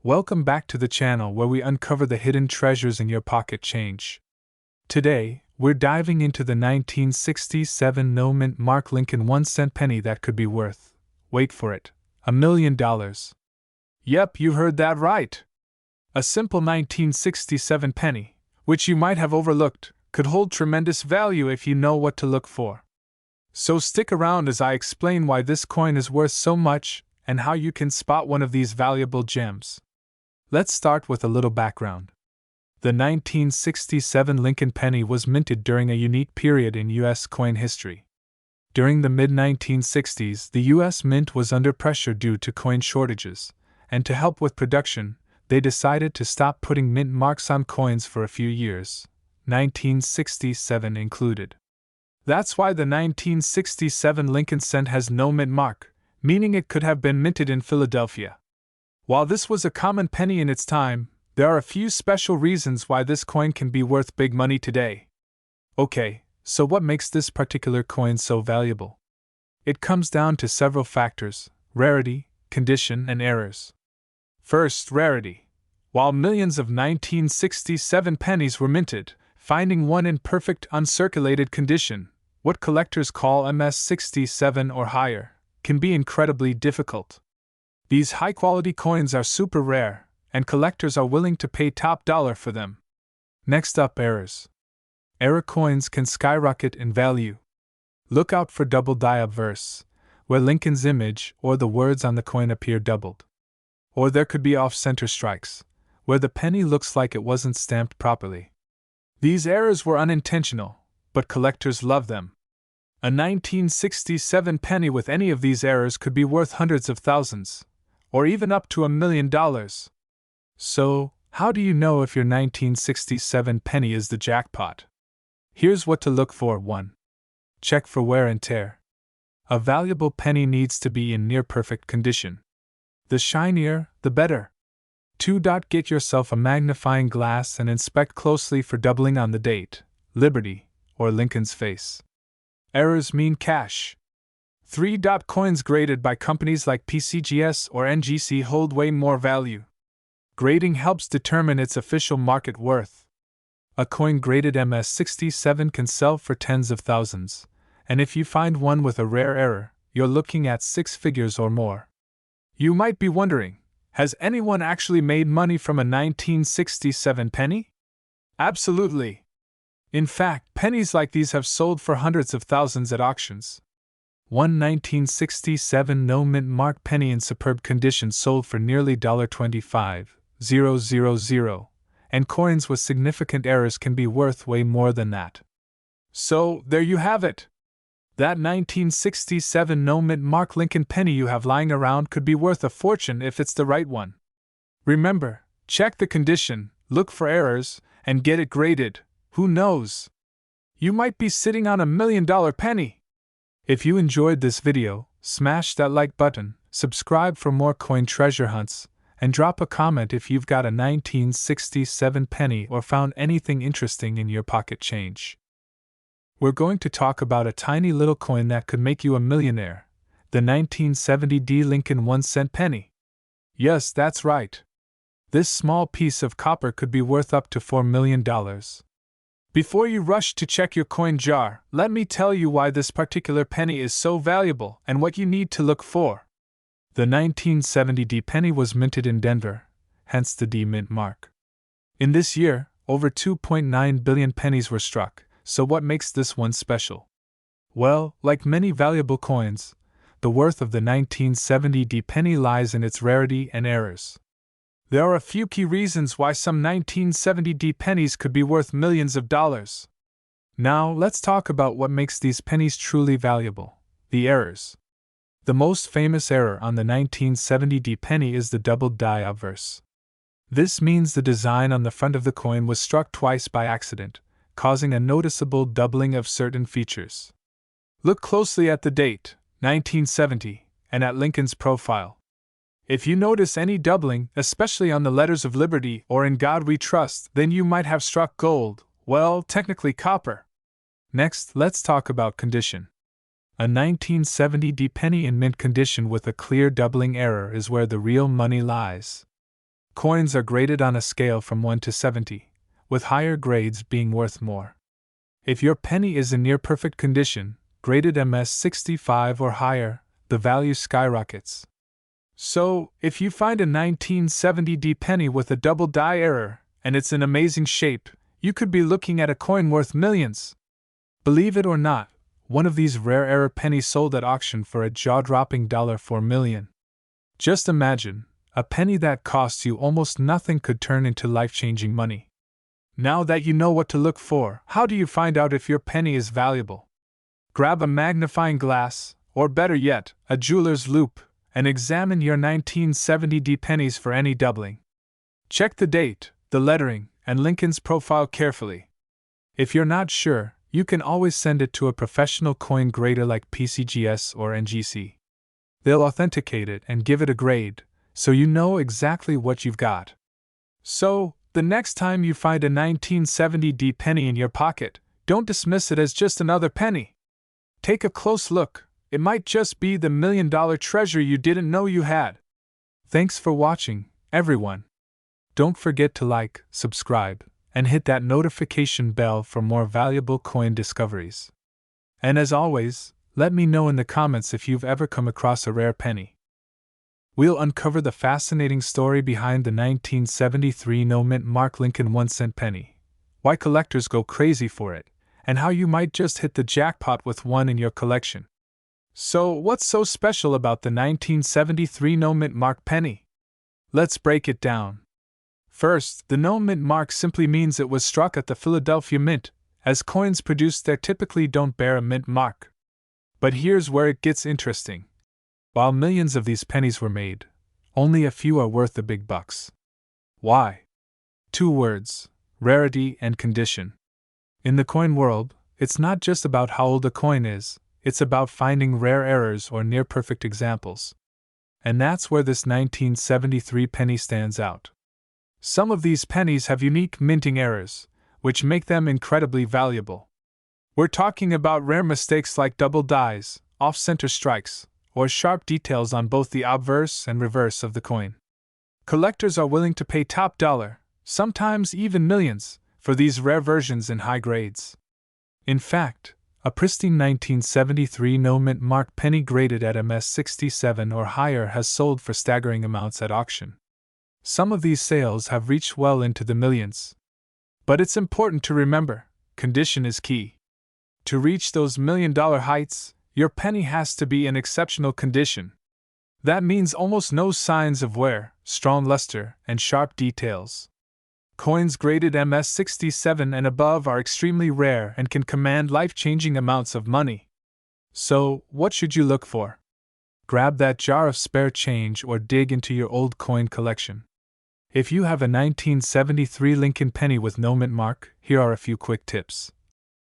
Welcome back to the channel where we uncover the hidden treasures in your pocket change. Today, we're diving into the 1967 no-mint mark Lincoln 1-cent penny that could be worth, wait for it, $1 million. Yep, you heard that right. A simple 1967 penny, which you might have overlooked, could hold tremendous value if you know what to look for. So stick around as I explain why this coin is worth so much and how you can spot one of these valuable gems. Let's start with a little background. The 1967 Lincoln penny was minted during a unique period in U.S. coin history. During the mid-1960s, the U.S. Mint was under pressure due to coin shortages, and to help with production, they decided to stop putting mint marks on coins for a few years, 1967 included. That's why the 1967 Lincoln cent has no mint mark, meaning it could have been minted in Philadelphia. While this was a common penny in its time, there are a few special reasons why this coin can be worth big money today. Okay, so what makes this particular coin so valuable? It comes down to several factors: rarity, condition, and errors. First, rarity. While millions of 1967 pennies were minted, finding one in perfect uncirculated condition, what collectors call MS-67 or higher, can be incredibly difficult. These high-quality coins are super rare, and collectors are willing to pay top dollar for them. Next up, errors. Error coins can skyrocket in value. Look out for double die obverse, where Lincoln's image or the words on the coin appear doubled. Or there could be off-center strikes, where the penny looks like it wasn't stamped properly. These errors were unintentional, but collectors love them. A 1967 penny with any of these errors could be worth hundreds of thousands, or even up to $1 million. So, how do you know if your 1967 penny is the jackpot? Here's what to look for. 1. Check for wear and tear. A valuable penny needs to be in near-perfect condition. The shinier, the better. 2. Get yourself a magnifying glass and inspect closely for doubling on the date, Liberty, or Lincoln's face. Errors mean cash. 3. Coins graded by companies like PCGS or NGC hold way more value. Grading helps determine its official market worth. A coin graded MS-67 can sell for tens of thousands, and if you find one with a rare error, you're looking at 6 figures or more. You might be wondering, has anyone actually made money from a 1967 penny? Absolutely. In fact, pennies like these have sold for hundreds of thousands at auctions. One 1967 no-mint mark penny in superb condition sold for nearly $25,000, and coins with significant errors can be worth way more than that. So, there you have it. That 1967 no-mint mark Lincoln penny you have lying around could be worth a fortune if it's the right one. Remember, check the condition, look for errors, and get it graded. Who knows? You might be sitting on $1 million penny. If you enjoyed this video, smash that like button, subscribe for more coin treasure hunts, and drop a comment if you've got a 1967 penny or found anything interesting in your pocket change. We're going to talk about a tiny little coin that could make you a millionaire, the 1970 Lincoln 1-cent penny. Yes, that's right. This small piece of copper could be worth up to $4 million. Before you rush to check your coin jar, let me tell you why this particular penny is so valuable and what you need to look for. The 1970 D penny was minted in Denver, hence the D mint mark. In this year, over 2.9 billion pennies were struck, so what makes this one special? Well, like many valuable coins, the worth of the 1970 D penny lies in its rarity and errors. There are a few key reasons why some 1970 D pennies could be worth millions of dollars. Now, let's talk about what makes these pennies truly valuable: the errors. The most famous error on the 1970 D penny is the double die obverse. This means the design on the front of the coin was struck twice by accident, causing a noticeable doubling of certain features. Look closely at the date, 1970, and at Lincoln's profile. If you notice any doubling, especially on the letters of Liberty or In God We Trust, then you might have struck gold, well, technically copper. Next, let's talk about condition. A 1970 D penny in mint condition with a clear doubling error is where the real money lies. Coins are graded on a scale from 1 to 70, with higher grades being worth more. If your penny is in near perfect condition, graded MS 65 or higher, the value skyrockets. So, if you find a 1970 penny with a double die error, and it's in amazing shape, you could be looking at a coin worth millions. Believe it or not, one of these rare error pennies sold at auction for a jaw-dropping $4 million. Just imagine, a penny that costs you almost nothing could turn into life-changing money. Now that you know what to look for, how do you find out if your penny is valuable? Grab a magnifying glass, or better yet, a jeweler's loupe, and examine your 1970 pennies for any doubling. Check the date, the lettering, and Lincoln's profile carefully. If you're not sure, you can always send it to a professional coin grader like PCGS or NGC. They'll authenticate it and give it a grade, so you know exactly what you've got. So, the next time you find a 1970 penny in your pocket, don't dismiss it as just another penny. Take a close look, it might just be the $1 million treasure you didn't know you had. Thanks for watching, everyone. Don't forget to like, subscribe, and hit that notification bell for more valuable coin discoveries. And as always, let me know in the comments if you've ever come across a rare penny. We'll uncover the fascinating story behind the 1973 no-mint Mark Lincoln 1-cent penny, why collectors go crazy for it, and how you might just hit the jackpot with one in your collection. So, what's so special about the 1973 no-mint Mark penny? Let's break it down. First, the no-mint mark simply means it was struck at the Philadelphia Mint, as coins produced there typically don't bear a mint mark. But here's where it gets interesting. While millions of these pennies were made, only a few are worth the big bucks. Why? 2 words: rarity and condition. In the coin world, it's not just about how old a coin is, it's about finding rare errors or near-perfect examples. And that's where this 1973 penny stands out. Some of these pennies have unique minting errors, which make them incredibly valuable. We're talking about rare mistakes like double dies, off-center strikes, or sharp details on both the obverse and reverse of the coin. Collectors are willing to pay top dollar, sometimes even millions, for these rare versions in high grades. In fact, a pristine 1973 no-mint Mark penny graded at MS 67 or higher has sold for staggering amounts at auction. Some of these sales have reached well into the millions. But it's important to remember, condition is key. To reach those $1 million heights, your penny has to be in exceptional condition. That means almost no signs of wear, strong luster, and sharp details. Coins graded MS 67 and above are extremely rare and can command life-changing amounts of money. So, what should you look for? Grab that jar of spare change or dig into your old coin collection. If you have a 1973 Lincoln penny with no mint mark, here are a few quick tips.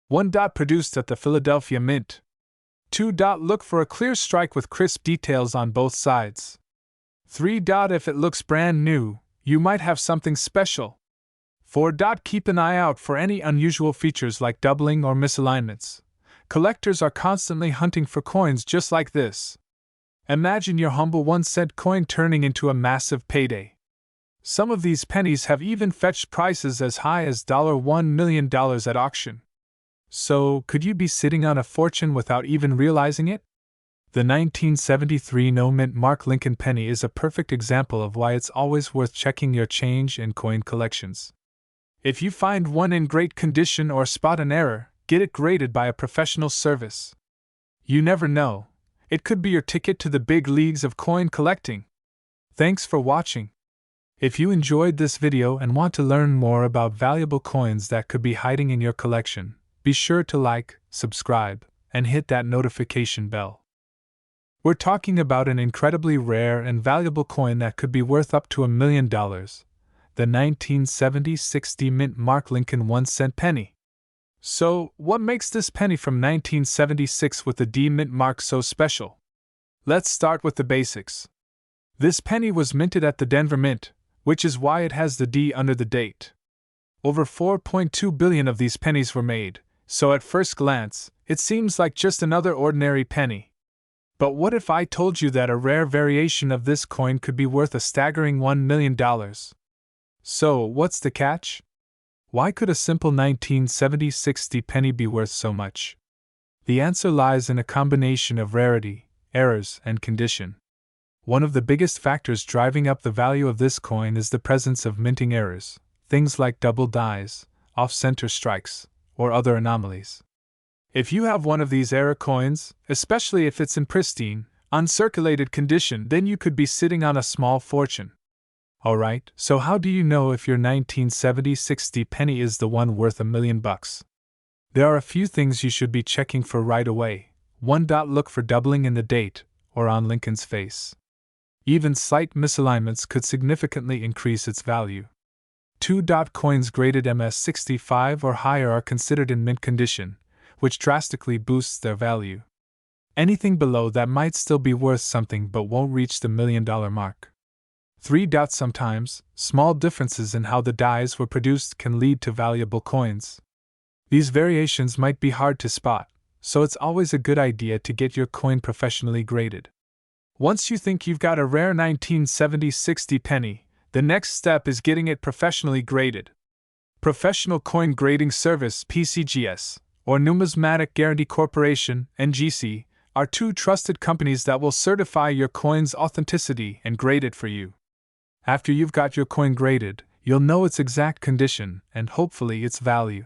1. Produced at the Philadelphia Mint. 2. Look for a clear strike with crisp details on both sides. 3. If it looks brand new, you might have something special. 4. Keep an eye out for any unusual features like doubling or misalignments. Collectors are constantly hunting for coins just like this. Imagine your humble 1-cent coin turning into a massive payday. Some of these pennies have even fetched prices as high as $1 million at auction. So, could you be sitting on a fortune without even realizing it? The 1973 no-mint Mark Lincoln penny is a perfect example of why it's always worth checking your change and coin collections. If you find one in great condition or spot an error, get it graded by a professional service. You never know, it could be your ticket to the big leagues of coin collecting. Thanks for watching. If you enjoyed this video and want to learn more about valuable coins that could be hiding in your collection, be sure to like, subscribe, and hit that notification bell. We're talking about an incredibly rare and valuable coin that could be worth up to $1 million, the 1970 60 mint Mark Lincoln 1-cent penny. So, what makes this penny from 1976 with the D mint mark so special? Let's start with the basics. This penny was minted at the Denver Mint, which is why it has the D under the date. Over 4.2 billion of these pennies were made, so at first glance, it seems like just another ordinary penny. But what if I told you that a rare variation of this coin could be worth a staggering $1 million? So, what's the catch? Why could a simple 1960 penny be worth so much? The answer lies in a combination of rarity, errors, and condition. One of the biggest factors driving up the value of this coin is the presence of minting errors, things like double dies, off-center strikes, or other anomalies. If you have one of these error coins, especially if it's in pristine, uncirculated condition, then you could be sitting on a small fortune. Alright, so how do you know if your 1960 penny is the one worth $1 million? There are a few things you should be checking for right away. 1. Look for doubling in the date, or on Lincoln's face. Even slight misalignments could significantly increase its value. 2. Coins graded MS65 or higher are considered in mint condition, which drastically boosts their value. Anything below that might still be worth something but won't reach the $1 million mark. 3. Sometimes, small differences in how the dies were produced can lead to valuable coins. These variations might be hard to spot, so it's always a good idea to get your coin professionally graded. Once you think you've got a rare 1960 penny, the next step is getting it professionally graded. Professional Coin Grading Service (PCGS) or Numismatic Guarantee Corporation (NGC) are two trusted companies that will certify your coin's authenticity and grade it for you. After you've got your coin graded, you'll know its exact condition and hopefully its value.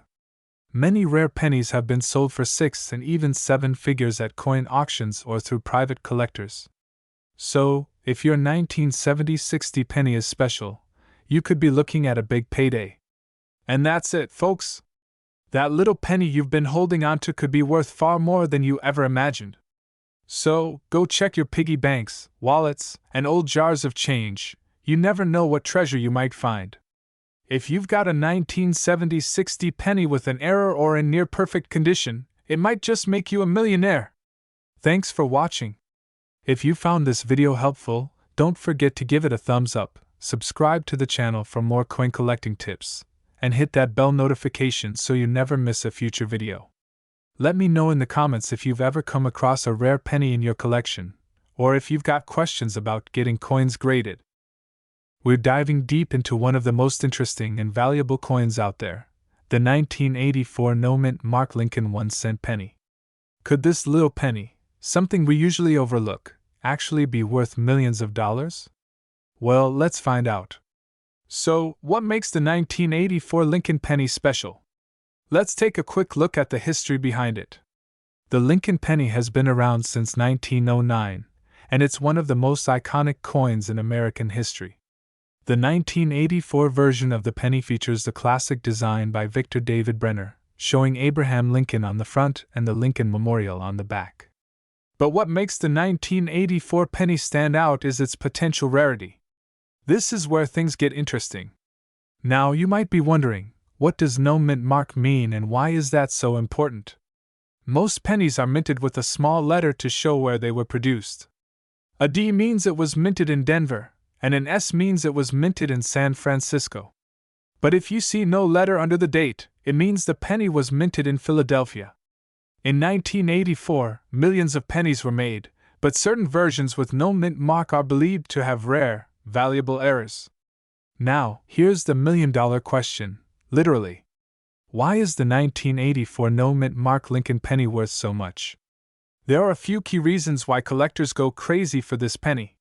Many rare pennies have been sold for 6 and even 7 figures at coin auctions or through private collectors. So, if your 1960 penny is special, you could be looking at a big payday. And that's it, folks. That little penny you've been holding onto could be worth far more than you ever imagined. So, go check your piggy banks, wallets, and old jars of change. You never know what treasure you might find. If you've got a 1960 penny with an error or in near-perfect condition, it might just make you a millionaire. Thanks for watching. If you found this video helpful, don't forget to give it a thumbs up, subscribe to the channel for more coin collecting tips, and hit that bell notification so you never miss a future video. Let me know in the comments if you've ever come across a rare penny in your collection, or if you've got questions about getting coins graded. We're diving deep into one of the most interesting and valuable coins out there, the 1984 no-mint Mark Lincoln 1-cent penny. Could this little penny, something we usually overlook, actually be worth millions of dollars? Well, let's find out. So, what makes the 1984 Lincoln penny special? Let's take a quick look at the history behind it. The Lincoln penny has been around since 1909, and it's one of the most iconic coins in American history. The 1984 version of the penny features the classic design by Victor David Brenner, showing Abraham Lincoln on the front and the Lincoln Memorial on the back. But what makes the 1984 penny stand out is its potential rarity. This is where things get interesting. Now you might be wondering, what does no mint mark mean and why is that so important? Most pennies are minted with a small letter to show where they were produced. A D means it was minted in Denver, and an S means it was minted in San Francisco. But if you see no letter under the date, it means the penny was minted in Philadelphia. In 1984, millions of pennies were made, but certain versions with no mint mark are believed to have rare, valuable errors. Now, here's the $1 million question, literally. Why is the 1984 no mint Mark Lincoln penny worth so much? There are a few key reasons why collectors go crazy for this penny.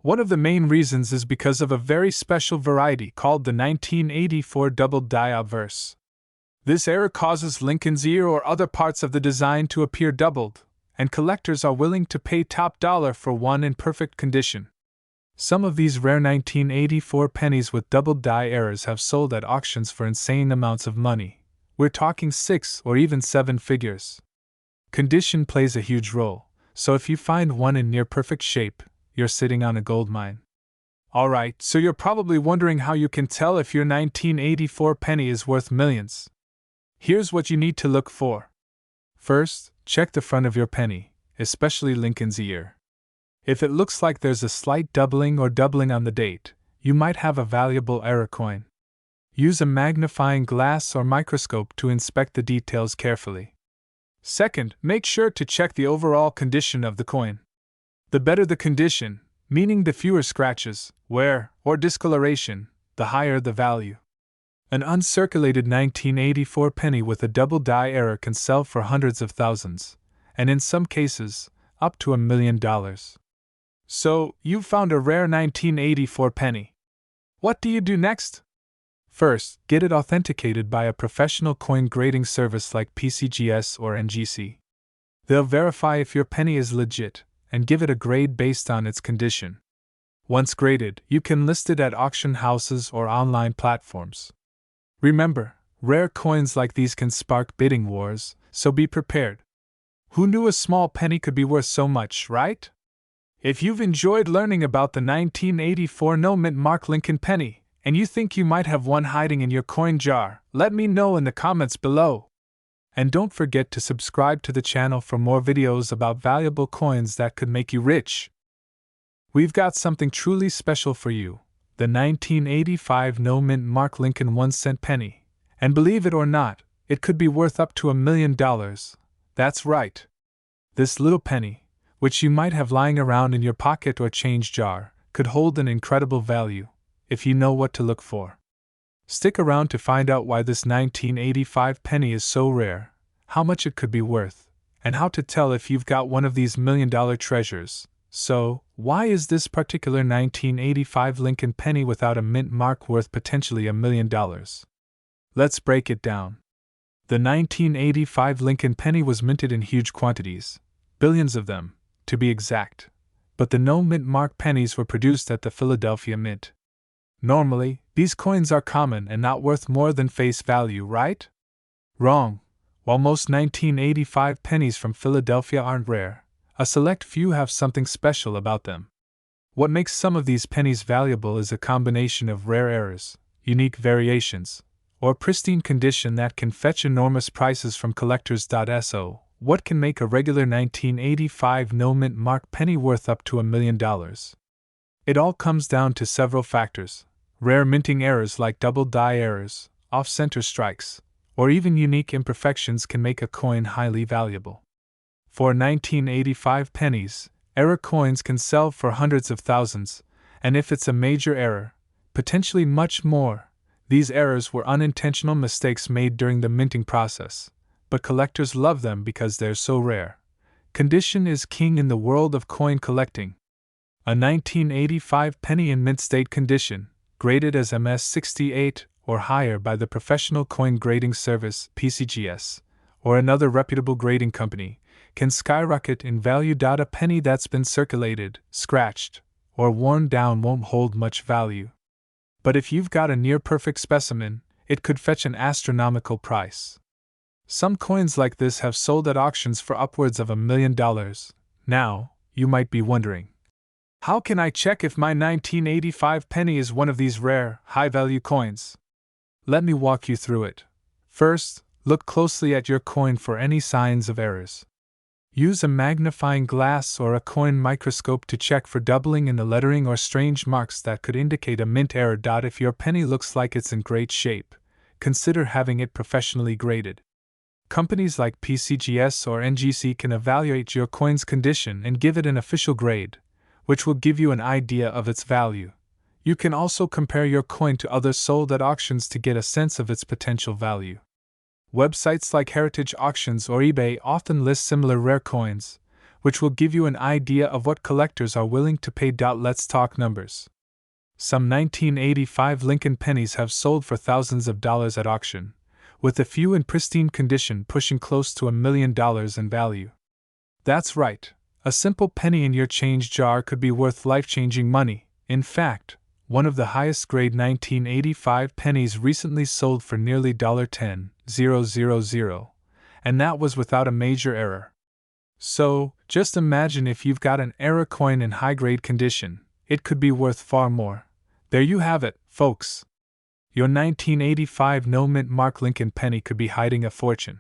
One of the main reasons is because of a very special variety called the 1984 double die obverse. This error causes Lincoln's ear or other parts of the design to appear doubled, and collectors are willing to pay top dollar for one in perfect condition. Some of these rare 1984 pennies with doubled die errors have sold at auctions for insane amounts of money. We're talking 6 or even 7 figures. Condition plays a huge role, so if you find one in near perfect shape, you're sitting on a gold mine. Alright, so you're probably wondering how you can tell if your 1984 penny is worth millions. Here's what you need to look for. First, check the front of your penny, especially Lincoln's ear. If it looks like there's a slight doubling or doubling on the date, you might have a valuable error coin. Use a magnifying glass or microscope to inspect the details carefully. Second, make sure to check the overall condition of the coin. The better the condition, meaning the fewer scratches, wear, or discoloration, the higher the value. An uncirculated 1984 penny with a double die error can sell for hundreds of thousands, and in some cases, up to $1 million. So, you've found a rare 1984 penny. What do you do next? First, get it authenticated by a professional coin grading service like PCGS or NGC. They'll verify if your penny is legit and give it a grade based on its condition. Once graded, you can list it at auction houses or online platforms. Remember, rare coins like these can spark bidding wars, so be prepared. Who knew a small penny could be worth so much, right? If you've enjoyed learning about the 1984 no-mint Mark Lincoln penny, and you think you might have one hiding in your coin jar, let me know in the comments below. And don't forget to subscribe to the channel for more videos about valuable coins that could make you rich. We've got something truly special for you, the 1985 no-mint Mark Lincoln 1-cent penny. And believe it or not, it could be worth up to $1 million. That's right. This little penny, which you might have lying around in your pocket or change jar, could hold an incredible value, if you know what to look for. Stick around to find out why this 1985 penny is so rare, how much it could be worth, and how to tell if you've got one of these $1 million treasures. So, why is this particular 1985 Lincoln penny without a mint mark worth potentially $1 million? Let's break it down. The 1985 Lincoln penny was minted in huge quantities, billions of them, to be exact, but the no-mint mark pennies were produced at the Philadelphia Mint. Normally, these coins are common and not worth more than face value, right? Wrong. While most 1985 pennies from Philadelphia aren't rare, a select few have something special about them. What makes some of these pennies valuable is a combination of rare errors, unique variations, or pristine condition that can fetch enormous prices from collectors. So, what can make a regular 1985 no-mint mark penny worth up to $1 million? It all comes down to several factors. Rare minting errors like double die errors, off-center strikes, or even unique imperfections can make a coin highly valuable. For 1985 pennies, error coins can sell for hundreds of thousands, and if it's a major error, potentially much more. These errors were unintentional mistakes made during the minting process, but collectors love them because they're so rare. Condition is king in the world of coin collecting. A 1985 penny in mint state condition, graded as MS68 or higher by the professional coin grading service PCGS, or another reputable grading company, can skyrocket in value. A penny that's been circulated, scratched, or worn down won't hold much value. But if you've got a near-perfect specimen, it could fetch an astronomical price. Some coins like this have sold at auctions for upwards of $1 million. Now, you might be wondering, how can I check if my 1985 penny is one of these rare, high-value coins? Let me walk you through it. First, look closely at your coin for any signs of errors. Use a magnifying glass or a coin microscope to check for doubling in the lettering or strange marks that could indicate a mint error. If your penny looks like it's in great shape, consider having it professionally graded. Companies like PCGS or NGC can evaluate your coin's condition and give it an official grade, which will give you an idea of its value. You can also compare your coin to others sold at auctions to get a sense of its potential value. Websites like Heritage Auctions or eBay often list similar rare coins, which will give you an idea of what collectors are willing to pay. Let's talk numbers. Some 1985 Lincoln pennies have sold for thousands of dollars at auction, with a few in pristine condition pushing close to $1 million in value. That's right, a simple penny in your change jar could be worth life-changing money. In fact, one of the highest-grade 1985 pennies recently sold for nearly $10,000, and that was without a major error. So, just imagine if you've got an error coin in high-grade condition, it could be worth far more. There you have it, folks. Your 1985 no-mint Mark Lincoln penny could be hiding a fortune.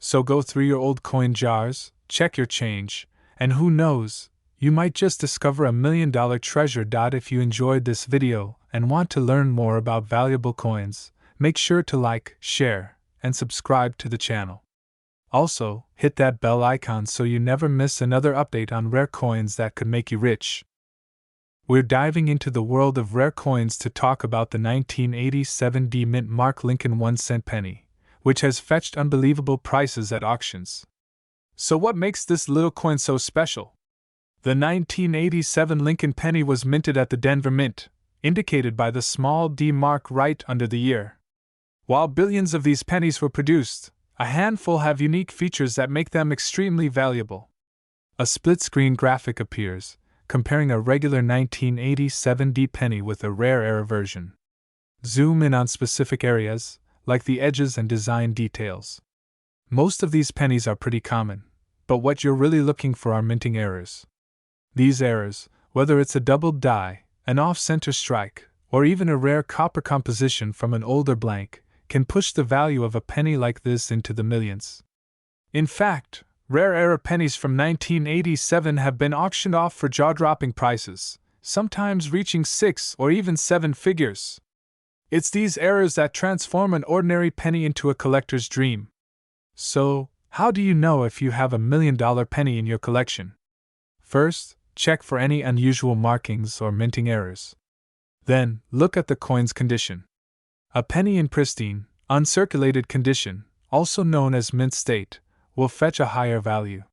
So go through your old coin jars, check your change, and who knows, you might just discover $1 million treasure. If you enjoyed this video and want to learn more about valuable coins, make sure to like, share, and subscribe to the channel. Also, hit that bell icon so you never miss another update on rare coins that could make you rich. We're diving into the world of rare coins to talk about the 1987 D-Mint Mark Lincoln 1-cent penny, which has fetched unbelievable prices at auctions. So what makes this little coin so special? The 1987 Lincoln penny was minted at the Denver Mint, indicated by the small D mark right under the year. While billions of these pennies were produced, a handful have unique features that make them extremely valuable. A split-screen graphic appears, comparing a regular 1987 D penny with a rare era version. Zoom in on specific areas, like the edges and design details. Most of these pennies are pretty common, but what you're really looking for are minting errors. These errors, whether it's a doubled die, an off-center strike, or even a rare copper composition from an older blank, can push the value of a penny like this into the millions. In fact, rare era pennies from 1987 have been auctioned off for jaw-dropping prices, sometimes reaching 6 or even 7 figures. It's these errors that transform an ordinary penny into a collector's dream. So, how do you know if you have $1 million penny in your collection? First, check for any unusual markings or minting errors. Then, look at the coin's condition. A penny in pristine, uncirculated condition, also known as mint state, will fetch a higher value.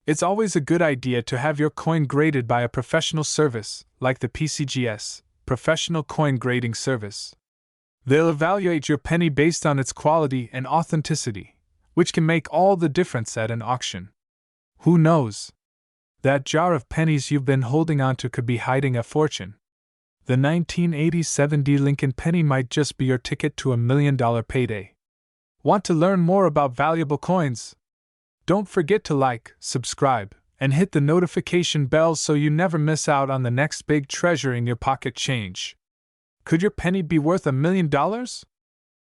It's always a good idea to have your coin graded by a professional service, like the PCGS, Professional Coin Grading Service. They'll evaluate your penny based on its quality and authenticity, which can make all the difference at an auction. Who knows? That jar of pennies you've been holding onto could be hiding a fortune. The 1987 D Lincoln penny might just be your ticket to $1 million payday. Want to learn more about valuable coins? Don't forget to like, subscribe, and hit the notification bell so you never miss out on the next big treasure in your pocket change. Could your penny be worth $1 million?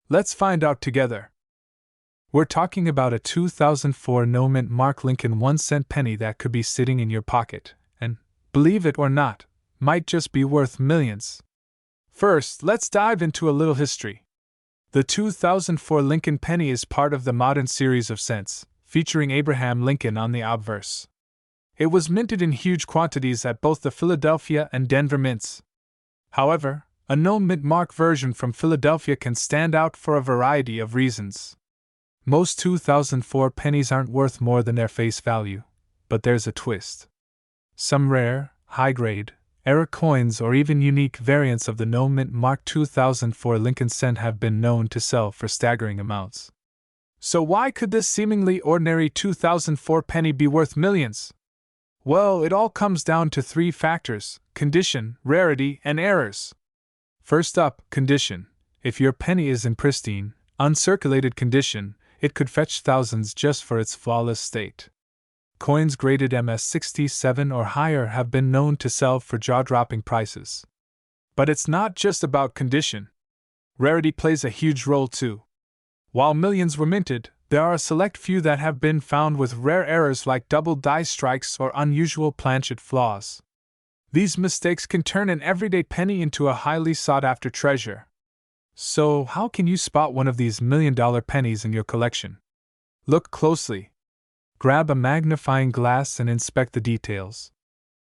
Let's find out together. We're talking about a 2004 no-mint Mark Lincoln 1-cent penny that could be sitting in your pocket, and, believe it or not, might just be worth millions. First, let's dive into a little history. The 2004 Lincoln penny is part of the modern series of cents, featuring Abraham Lincoln on the obverse. It was minted in huge quantities at both the Philadelphia and Denver mints. However, a no-mint mark version from Philadelphia can stand out for a variety of reasons. Most 2004 pennies aren't worth more than their face value, but there's a twist. Some rare, high-grade, era coins or even unique variants of the no-mint mark 2004 Lincoln cent have been known to sell for staggering amounts. So why could this seemingly ordinary 2004 penny be worth millions? Well, it all comes down to 3 factors: condition, rarity, and errors. First up, condition. If your penny is in pristine, uncirculated condition, it could fetch thousands just for its flawless state. Coins graded MS-67 or higher have been known to sell for jaw-dropping prices. But it's not just about condition. Rarity plays a huge role too. While millions were minted, there are a select few that have been found with rare errors like double die strikes or unusual planchet flaws. These mistakes can turn an everyday penny into a highly sought-after treasure. So, how can you spot one of these $1 million pennies in your collection? Look closely. Grab a magnifying glass and inspect the details.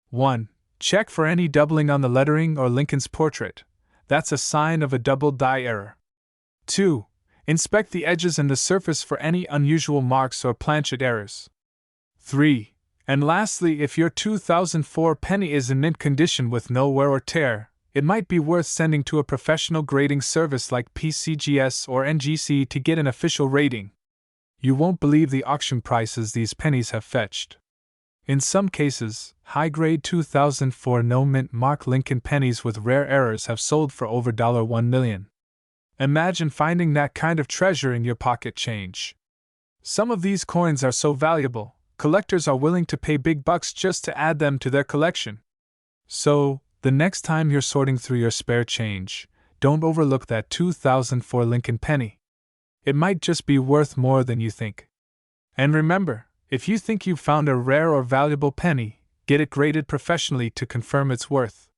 1. Check for any doubling on the lettering or Lincoln's portrait. That's a sign of a double die error. 2. Inspect the edges and the surface for any unusual marks or planchet errors. 3. And lastly, if your 2004 penny is in mint condition with no wear or tear, it might be worth sending to a professional grading service like PCGS or NGC to get an official rating. You won't believe the auction prices these pennies have fetched. In some cases, high-grade 2004 no-mint Mark Lincoln pennies with rare errors have sold for over $1 million. Imagine finding that kind of treasure in your pocket change. Some of these coins are so valuable, collectors are willing to pay big bucks just to add them to their collection. So, the next time you're sorting through your spare change, don't overlook that 2004 Lincoln penny. It might just be worth more than you think. And remember, if you think you've found a rare or valuable penny, get it graded professionally to confirm its worth.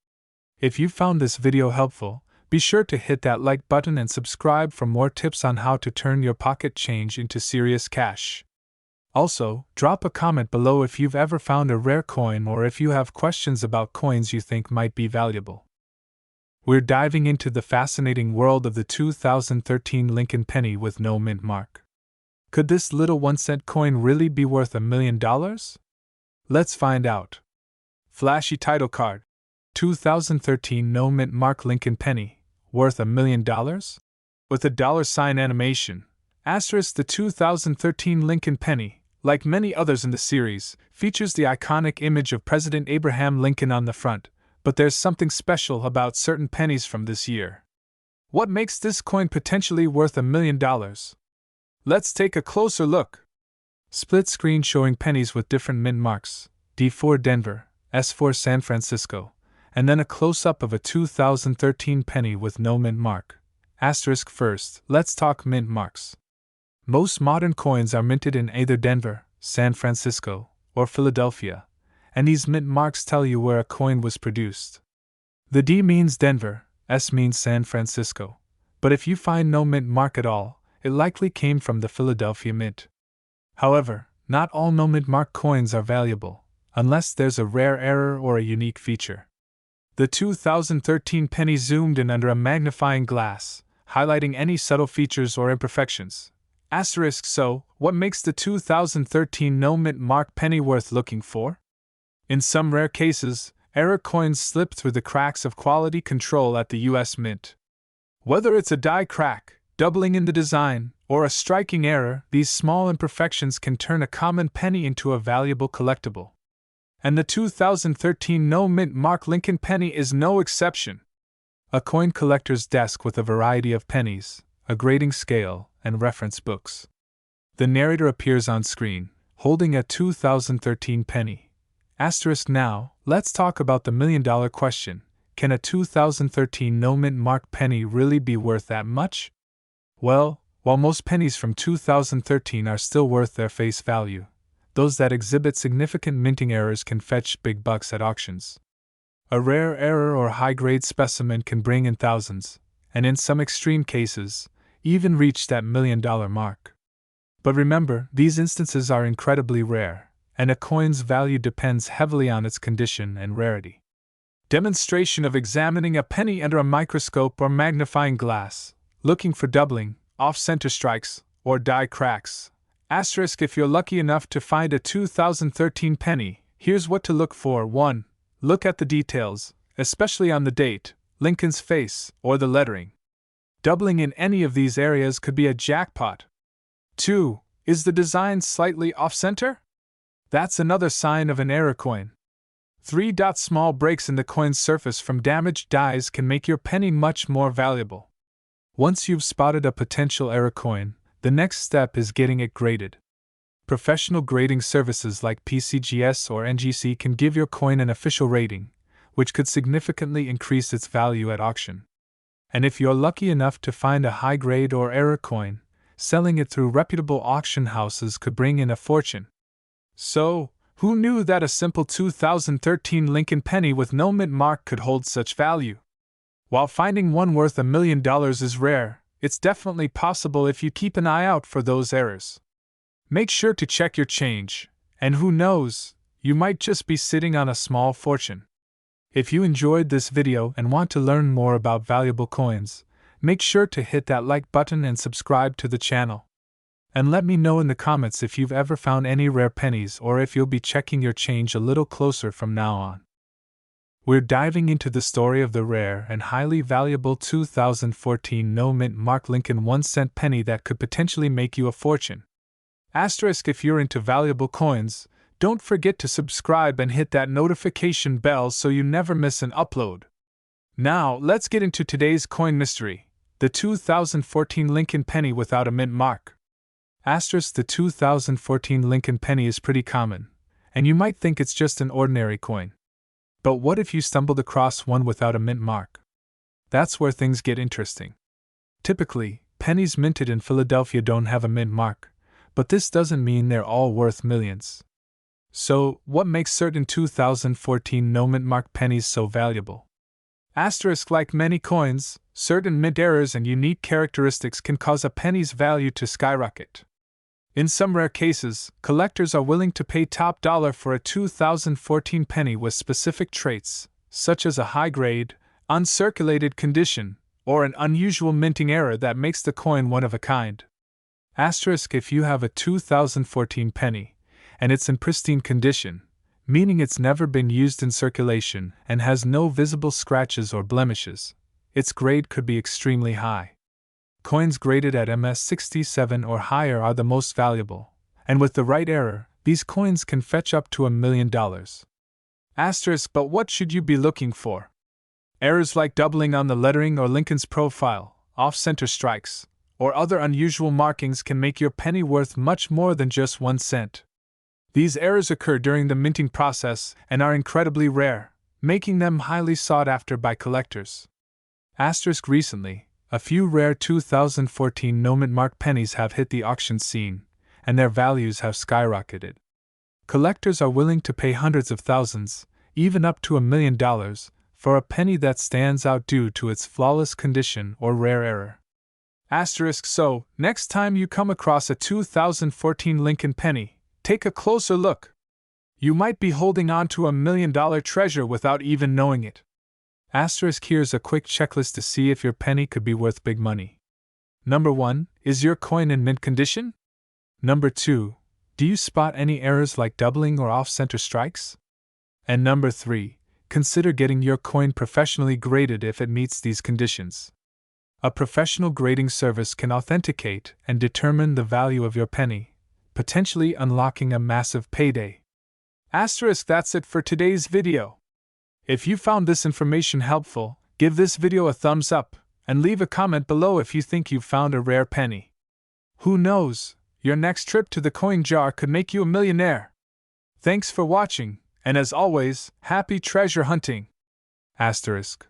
If you found this video helpful, be sure to hit that like button and subscribe for more tips on how to turn your pocket change into serious cash. Also, drop a comment below if you've ever found a rare coin or if you have questions about coins you think might be valuable. We're diving into the fascinating world of the 2013 Lincoln penny with no mint mark. Could this little 1-cent coin really be worth $1 million? Let's find out. Flashy title card: 2013 no mint mark Lincoln penny, worth $1 million? With a $sign animation, asterisk. The 2013 Lincoln penny, like many others in the series, features the iconic image of President Abraham Lincoln on the front, but there's something special about certain pennies from this year. What makes this coin potentially worth $1 million? Let's take a closer look. Split screen showing pennies with different mint marks: D4 Denver, S4 San Francisco, and then a close-up of a 2013 penny with no mint mark. Asterisk. First, let's talk mint marks. Most modern coins are minted in either Denver, San Francisco, or Philadelphia, and these mint marks tell you where a coin was produced. The D means Denver, S means San Francisco, but if you find no mint mark at all, it likely came from the Philadelphia Mint. However, not all no mint mark coins are valuable, unless there's a rare error or a unique feature. The 2013 penny zoomed in under a magnifying glass, highlighting any subtle features or imperfections. Asterisk. So, what makes the 2013 no mint mark penny worth looking for? In some rare cases, error coins slip through the cracks of quality control at the U.S. Mint. Whether it's a die crack, doubling in the design, or a striking error, these small imperfections can turn a common penny into a valuable collectible. And the 2013 no mint mark Lincoln penny is no exception. A coin collector's desk with a variety of pennies, a grading scale, and reference books. The narrator appears on screen, holding a 2013 penny. Asterisk. Now, let's talk about the million-dollar question: can a 2013 no mint mark penny really be worth that much? Well, while most pennies from 2013 are still worth their face value, those that exhibit significant minting errors can fetch big bucks at auctions. A rare error or high-grade specimen can bring in thousands, and in some extreme cases, even reach that $1 million mark. But remember, these instances are incredibly rare, and a coin's value depends heavily on its condition and rarity. Demonstration of examining a penny under a microscope or magnifying glass, looking for doubling, off-center strikes, or die cracks. Asterisk. If you're lucky enough to find a 2013 penny, here's what to look for. 1. Look at the details, especially on the date, Lincoln's face, or the lettering. Doubling in any of these areas could be a jackpot. 2. Is the design slightly off-center? That's another sign of an error coin. 3. Small breaks in the coin's surface from damaged dies can make your penny much more valuable. Once you've spotted a potential error coin, the next step is getting it graded. Professional grading services like PCGS or NGC can give your coin an official rating, which could significantly increase its value at auction. And if you're lucky enough to find a high-grade or error coin, selling it through reputable auction houses could bring in a fortune. So, who knew that a simple 2013 Lincoln penny with no mint mark could hold such value? While finding one worth $1 million is rare, it's definitely possible if you keep an eye out for those errors. Make sure to check your change, and who knows, you might just be sitting on a small fortune. If you enjoyed this video and want to learn more about valuable coins, make sure to hit that like button and subscribe to the channel. And let me know in the comments if you've ever found any rare pennies or if you'll be checking your change a little closer from now on. We're diving into the story of the rare and highly valuable 2014 no mint mark Lincoln 1-cent penny that could potentially make you a fortune. Asterisk. If you're into valuable coins, don't forget to subscribe and hit that notification bell so you never miss an upload. Now, let's get into today's coin mystery: the 2014 Lincoln penny without a mint mark. Asterisk. The 2014 Lincoln penny is pretty common, and you might think it's just an ordinary coin. But what if you stumbled across one without a mint mark? That's where things get interesting. Typically, pennies minted in Philadelphia don't have a mint mark, but this doesn't mean they're all worth millions. So, what makes certain 2014 no mint mark pennies so valuable? Asterisk. Like many coins, certain mint errors and unique characteristics can cause a penny's value to skyrocket. In some rare cases, collectors are willing to pay top dollar for a 2014 penny with specific traits, such as a high-grade, uncirculated condition, or an unusual minting error that makes the coin one of a kind. Asterisk if you have a 2014 penny, and it's in pristine condition, meaning it's never been used in circulation and has no visible scratches or blemishes, its grade could be extremely high. Coins graded at MS67 or higher are the most valuable, and with the right error, these coins can fetch up to $1 million. Asterisk but what should you be looking for? Errors like doubling on the lettering or Lincoln's profile, off-center strikes, or other unusual markings can make your penny worth much more than just 1 cent. These errors occur during the minting process and are incredibly rare, making them highly sought after by collectors. Asterisk recently, a few rare 2014 no-mint mark pennies have hit the auction scene, and their values have skyrocketed. Collectors are willing to pay hundreds of thousands, even up to $1 million, for a penny that stands out due to its flawless condition or rare error. Asterisk so, next time you come across a 2014 Lincoln penny, take a closer look. You might be holding on to $1 million treasure without even knowing it. Asterisk here's a quick checklist to see if your penny could be worth big money. Number 1, is your coin in mint condition? Number 2, do you spot any errors like doubling or off-center strikes? And number 3, consider getting your coin professionally graded if it meets these conditions. A professional grading service can authenticate and determine the value of your penny, potentially unlocking a massive payday. Asterisk that's it for today's video. If you found this information helpful, give this video a thumbs up, and leave a comment below if you think you've found a rare penny. Who knows, your next trip to the coin jar could make you a millionaire. Thanks for watching, and as always, happy treasure hunting! Asterisk.